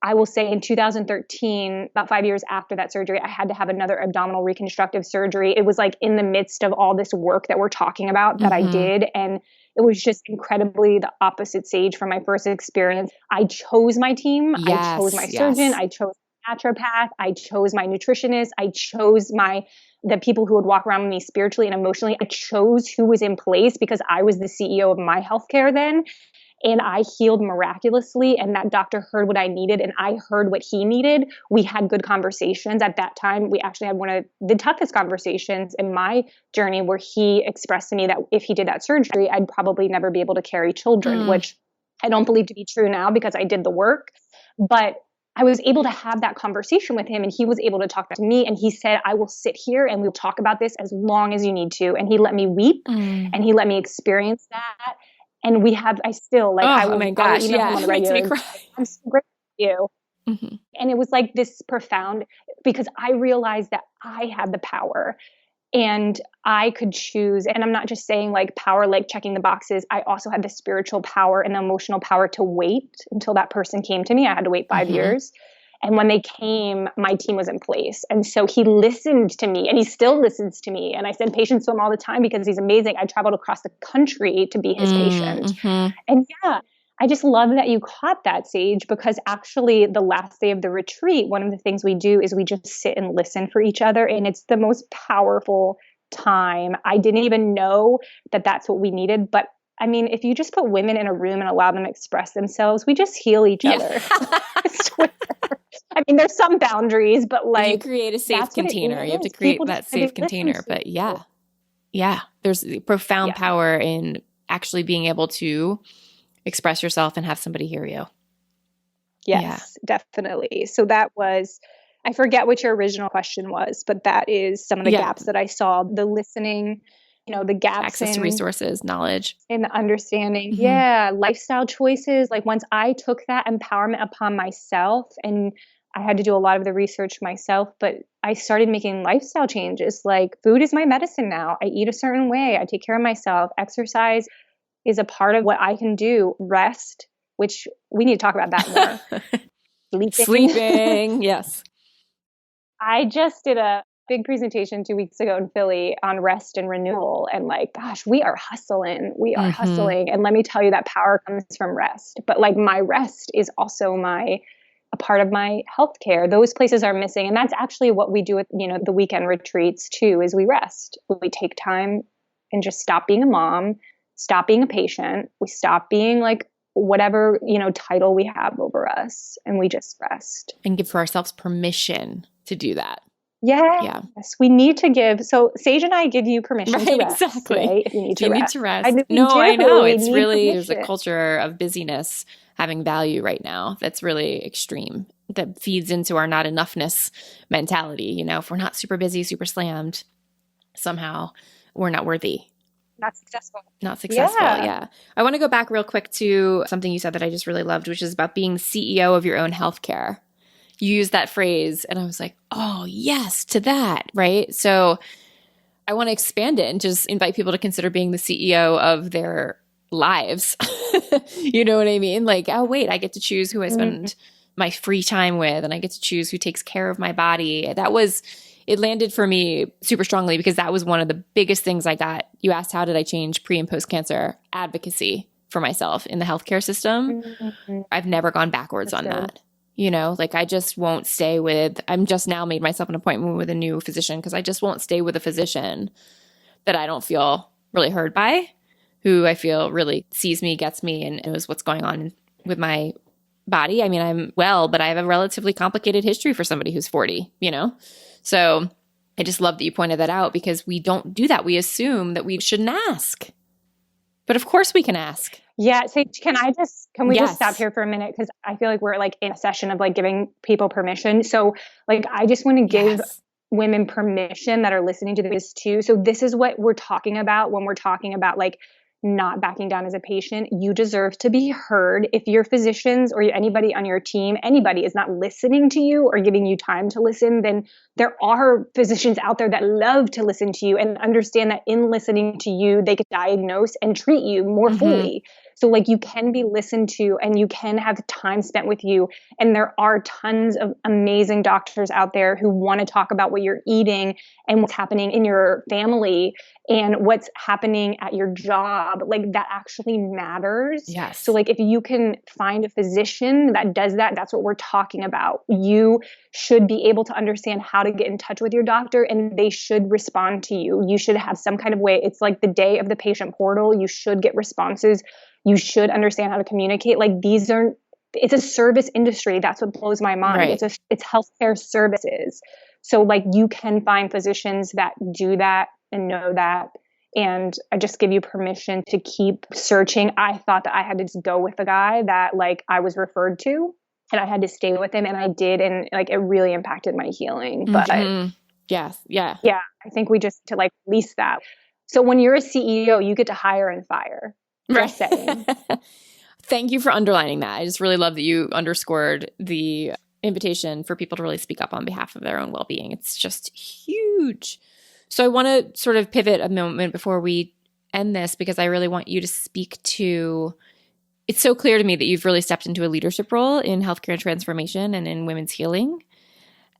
I will say in 2013, about 5 years after that surgery, I had to have another abdominal reconstructive surgery. It was like in the midst of all this work that we're talking about that I did. And it was just incredibly the opposite stage from my first experience. I chose my team. I chose my surgeon. I chose my naturopath. I chose my nutritionist. I chose the people who would walk around with me spiritually and emotionally. I chose who was in place because I was the CEO of my healthcare then. And I healed miraculously. And that doctor heard what I needed and I heard what he needed. We had good conversations. At that time, we actually had one of the toughest conversations in my journey where he expressed to me that if he did that surgery, I'd probably never be able to carry children, which I don't believe to be true now because I did the work. But I was able to have that conversation with him and he was able to talk to me. And he said, I will sit here and we'll talk about this as long as you need to. And he let me weep and he let me experience that. And I still like, oh my gosh, yeah, it makes me cry. I'm so grateful for you. And it was like this profound, because I realized that I had the power and I could choose. And I'm not just saying like power, like checking the boxes. I also had the spiritual power and the emotional power to wait until that person came to me. I had to wait 5 years. And when they came, my team was in place. And so he listened to me and he still listens to me. And I send patients to him all the time because he's amazing. I traveled across the country to be his patient. And I just love that you caught that, Sage, because actually the last day of the retreat, one of the things we do is we just sit and listen for each other. And it's the most powerful time. I didn't even know that that's what we needed. But I mean, if you just put women in a room and allow them to express themselves, we just heal each other. I mean, there's some boundaries, but like you create a safe container. You have to create that safe container. But there's profound power in actually being able to express yourself and have somebody hear you. Yes, definitely. So that was, I forget what your original question was, but that is some of the gaps that I saw, the listening, the gaps access to resources, knowledge, and the understanding. Lifestyle choices. Like once I took that empowerment upon myself, and I had to do a lot of the research myself, but I started making lifestyle changes. Like food is my medicine now. I eat a certain way. I take care of myself. Exercise is a part of what I can do. Rest, which we need to talk about that more. Sleeping. Yes. I just did a big presentation 2 weeks ago in Philly on rest and renewal. And like, gosh, we are hustling. Hustling. And let me tell you, that power comes from rest. But like my rest is also a part of my healthcare. Those places are missing. And that's actually what we do with, the weekend retreats too, is we rest. We take time and just stop being a mom, stop being a patient. We stop being like whatever, title we have over us, and we just rest. And give for ourselves permission to do that. Yes, we need to give. So Sage and I give you permission to rest. Exactly. Today if you need to rest. I know. It's really, there's a culture of busyness having value right now that's really extreme, that feeds into our not enoughness mentality. If we're not super busy, super slammed, somehow we're not worthy. Not successful. Yeah. I want to go back real quick to something you said that I just really loved, which is about being the CEO of your own healthcare. You used that phrase and I was like, oh, yes, to that, right? So I want to expand it and just invite people to consider being the CEO of their lives. You know what I mean? Like, oh, wait, I get to choose who I spend my free time with, and I get to choose who takes care of my body. It landed for me super strongly because that was one of the biggest things I got. You asked, how did I change pre and post cancer advocacy for myself in the healthcare system? I've never gone backwards on that. Like I just won't stay with, I'm just now made myself an appointment with a new physician because I just won't stay with a physician that I don't feel really heard by, who I feel really sees me, gets me, and knows what's going on with my body. I mean, I'm well, but I have a relatively complicated history for somebody who's 40, So I just love that you pointed that out because we don't do that. We assume that we shouldn't ask. But of course we can ask. Yeah. So can we just stop here for a minute? Because I feel like we're like in a session of like giving people permission. So like, I just want to give women permission that are listening to this too. So this is what we're talking about when we're talking about like not backing down as a patient. You deserve to be heard. If your physicians or anybody on your team, anybody is not listening to you or giving you time to listen, then there are physicians out there that love to listen to you and understand that in listening to you, they can diagnose and treat you more fully. So like you can be listened to and you can have time spent with you. And there are tons of amazing doctors out there who want to talk about what you're eating and what's happening in your family and what's happening at your job. Like that actually matters. Yes. So like if you can find a physician that does that, that's what we're talking about. You should be able to understand how to get in touch with your doctor and they should respond to you. You should have some kind of way. It's like the day of the patient portal. You should get responses. You should understand how to communicate. Like it's a service industry. That's what blows my mind. Right. It's healthcare services. So like you can find physicians that do that and know that. And I just give you permission to keep searching. I thought that I had to just go with the guy that like I was referred to and I had to stay with him and I did. And like, it really impacted my healing. But yes. Yeah. Yeah. I think we just to like release that. So when you're a CEO, you get to hire and fire. Right. Thank you for underlining that. I just really love that you underscored the invitation for people to really speak up on behalf of their own well-being. It's just huge. So I want to sort of pivot a moment before we end this because I really want you to speak to, it's so clear to me that you've really stepped into a leadership role in healthcare transformation and in women's healing.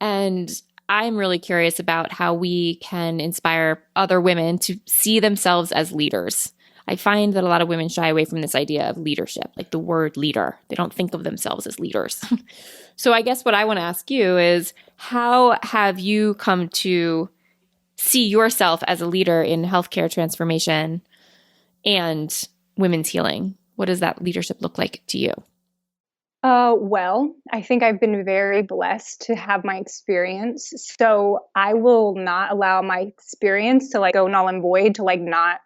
And I'm really curious about how we can inspire other women to see themselves as leaders. I find that a lot of women shy away from this idea of leadership, like the word leader. They don't think of themselves as leaders. So I guess what I want to ask you is, how have you come to see yourself as a leader in healthcare transformation and women's healing? What does that leadership look like to you? Well, I think I've been very blessed to have my experience. So I will not allow my experience to like go null and void, to like not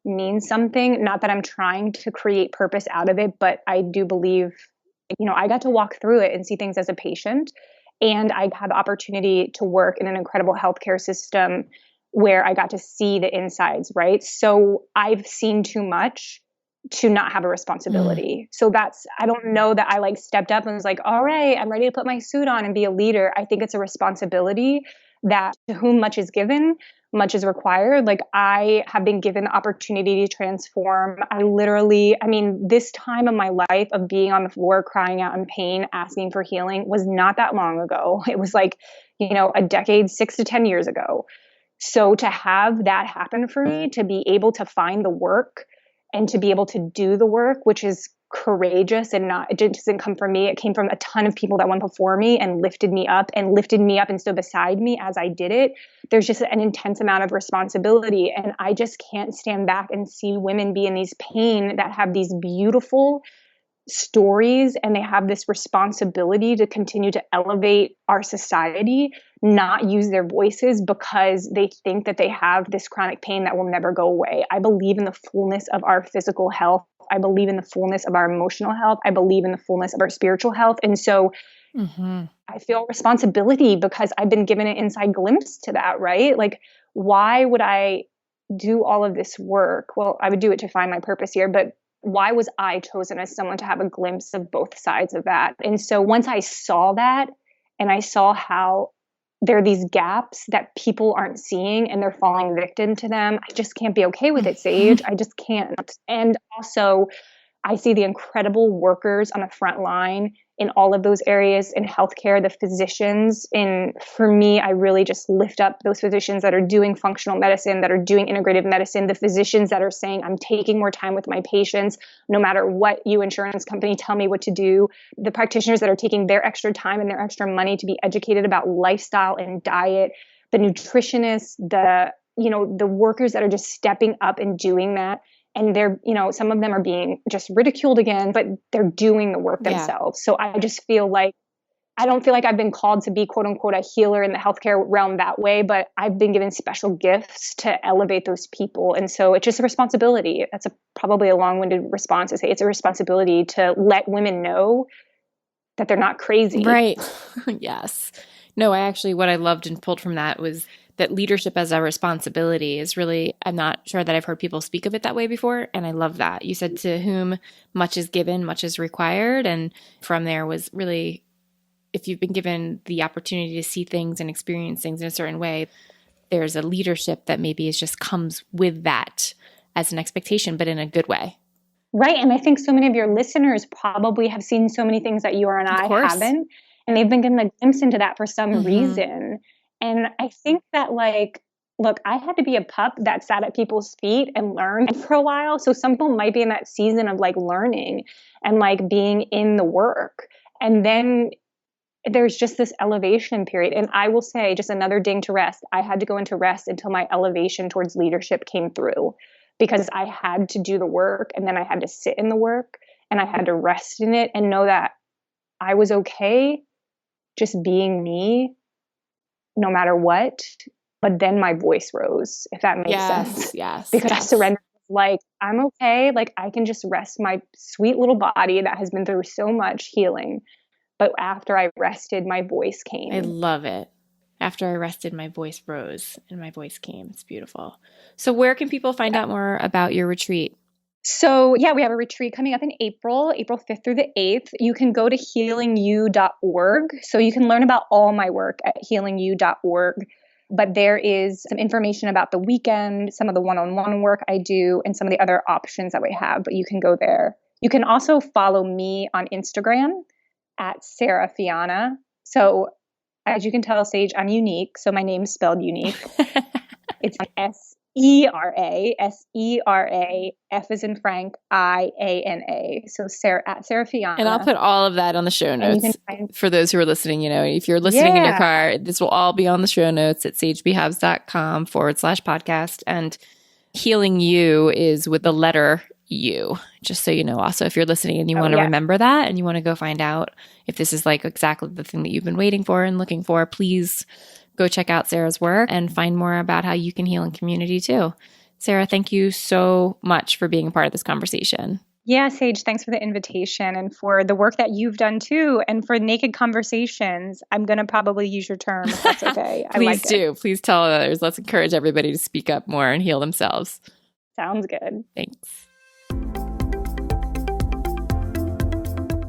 mean something. Not that I'm trying to create purpose out of it, but I do believe, I got to walk through it and see things as a patient. And I had the opportunity to work in an incredible healthcare system where I got to see the insides, right? So I've seen too much to not have a responsibility. So I don't know that I like stepped up and was like, all right, I'm ready to put my suit on and be a leader. I think it's a responsibility that to whom much is given, much is required. Like I have been given the opportunity to transform. This time of my life of being on the floor, crying out in pain, asking for healing was not that long ago. It was like, a decade, 6 to 10 years ago. So to have that happen for me, to be able to find the work and to be able to do the work, which is courageous and it doesn't come from me. It came from a ton of people that went before me and lifted me up and stood beside me as I did it. There's just an intense amount of responsibility. And I just can't stand back and see women be in these pain that have these beautiful stories and they have this responsibility to continue to elevate our society, not use their voices because they think that they have this chronic pain that will never go away. I believe in the fullness of our physical health. I believe in the fullness of our emotional health. I believe in the fullness of our spiritual health. And so I feel responsibility because I've been given an inside glimpse to that, right? Like, why would I do all of this work? Well, I would do it to find my purpose here, but why was I chosen as someone to have a glimpse of both sides of that? And so once I saw that and I saw how there are these gaps that people aren't seeing and they're falling victim to them, I just can't be okay with it, Sage. I just can't. And also I see the incredible workers on the front line in all of those areas in healthcare, the physicians. And for me, I really just lift up those physicians that are doing functional medicine, that are doing integrative medicine, the physicians that are saying, I'm taking more time with my patients, no matter what you insurance company tell me what to do, the practitioners that are taking their extra time and their extra money to be educated about lifestyle and diet, the nutritionists, the workers that are just stepping up and doing that. And they're, some of them are being just ridiculed again, but they're doing the work themselves. So I just feel like, I don't feel like I've been called to be quote unquote a healer in the healthcare realm that way, but I've been given special gifts to elevate those people. And so it's just a responsibility. That's probably a long-winded response to say it's a responsibility to let women know that they're not crazy. Right. Yes. No, what I loved and pulled from that was that leadership as a responsibility is really, I'm not sure that I've heard people speak of it that way before. And I love that. You said to whom much is given, much is required. And from there was really, if you've been given the opportunity to see things and experience things in a certain way, there's a leadership that maybe just comes with that as an expectation, but in a good way. Right. And I think so many of your listeners probably have seen so many things that you and I haven't. And they've been given a glimpse into that for some reason. And I think that look, I had to be a pup that sat at people's feet and learned for a while. So some people might be in that season of learning and being in the work. And then there's just this elevation period. And I will say, just another ding to rest. I had to go into rest until my elevation towards leadership came through, because I had to do the work and then I had to sit in the work and I had to rest in it and know that I was okay just being me, no matter what. But then my voice rose, if that makes sense. Yes. Because I surrendered. I'm okay. I can just rest my sweet little body that has been through so much healing. But after I rested, my voice came. I love it. After I rested, my voice rose and my voice came. It's beautiful. So where can people find out more about your retreat? So we have a retreat coming up in April 5th through the 8th. You can go to healingyou.org. So you can learn about all my work at healingyou.org. But there is some information about the weekend, some of the one-on-one work I do, and some of the other options that we have. But you can go there. You can also follow me on Instagram at Sera Fiana. So as you can tell, Sage, I'm unique. So my name's spelled unique. It's Sera, F as in Frank, Iana. So Sera at Sera Fiana. And I'll put all of that on the show notes for those who are listening. If you're listening in your car, this will all be on the show notes at sagebhabs.com/podcast. And Healing You is with the letter U, just so you know. Also, if you're listening and you want to remember that and you want to go find out if this is exactly the thing that you've been waiting for and looking for, please go check out Sera's work and find more about how you can heal in community too. Sera, thank you so much for being a part of this conversation. Yeah, Sage, thanks for the invitation and for the work that you've done too. And for Naked Conversations, I'm going to probably use your term if that's okay. Please do. Please tell others. Let's encourage everybody to speak up more and heal themselves. Sounds good. Thanks.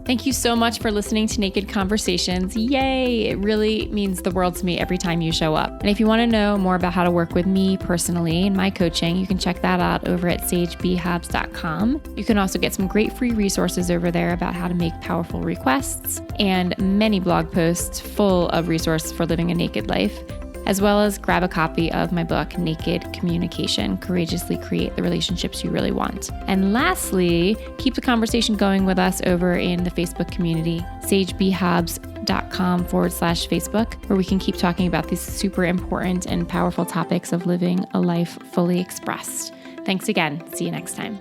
Thank you so much for listening to Naked Conversations. Yay! It really means the world to me every time you show up. And if you want to know more about how to work with me personally and my coaching, you can check that out over at sagebhabs.com. You can also get some great free resources over there about how to make powerful requests and many blog posts full of resources for living a naked life, as well as grab a copy of my book, Naked Communication, Courageously Create the Relationships You Really Want. And lastly, keep the conversation going with us over in the Facebook community, sagebhabs.com/Facebook, where we can keep talking about these super important and powerful topics of living a life fully expressed. Thanks again. See you next time.